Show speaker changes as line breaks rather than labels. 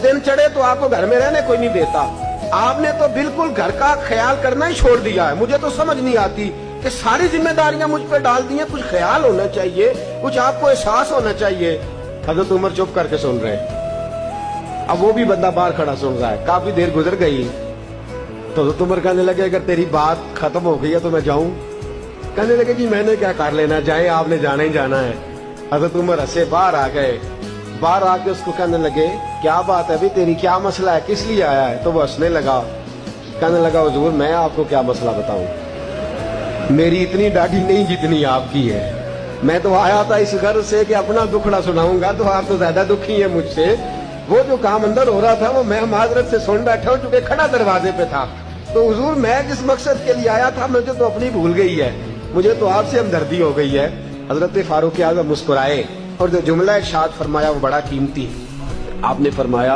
दिन चढ़े तो आपको घर में रहने कोई नहीं देता। आपने तो बिल्कुल घर का ख्याल करना ही छोड़ दिया है। मुझे तो समझ नहीं आती कि सारी जिम्मेदारियां मुझ पर डाल दी हैं। कुछ ख्याल होना चाहिए, कुछ आपको एहसास होना चाहिए। हजरत उमर चुप करके सुन रहे हैं। अब वो भी बंदा बाहर खड़ा सुन रहा है। काफी देर गुजर गई तो हजरत उमर कहने लगे अगर तेरी बात खत्म हो गई है तो मैं जाऊं? कहने लगे जी मैंने क्या कर लेना, जाए आपने जाना ही जाना है। हजरत उमर हंसे, बाहर आ गए। बाहर आके उसको कहने लगे क्या बात है भाई, तेरी क्या मसला है, किस लिए आया है? तो वो हंसने लगा, कहने लगा हुजूर मैं आपको क्या मसला बताऊं, मेरी इतनी दाढ़ी नहीं जितनी आपकी है। मैं तो आया था इस घर से कि अपना दुखड़ा सुनाऊंगा, तो आप तो ज्यादा दुखी है मुझसे। वो जो काम अंदर हो रहा था वो मैं माजरत से सुन बैठा हूं चूंकि खड़ा दरवाजे पे था। तो हुजूर मैं जिस मकसद के लिए आया था मुझे तो अपनी भूल गई है, मुझे तो आपसे हमदर्दी हो गई है। हजरत फारूक आज़म मुस्कुराए और जो जुमला इरशाद फरमाया वो बड़ा कीमती। आपने फरमाया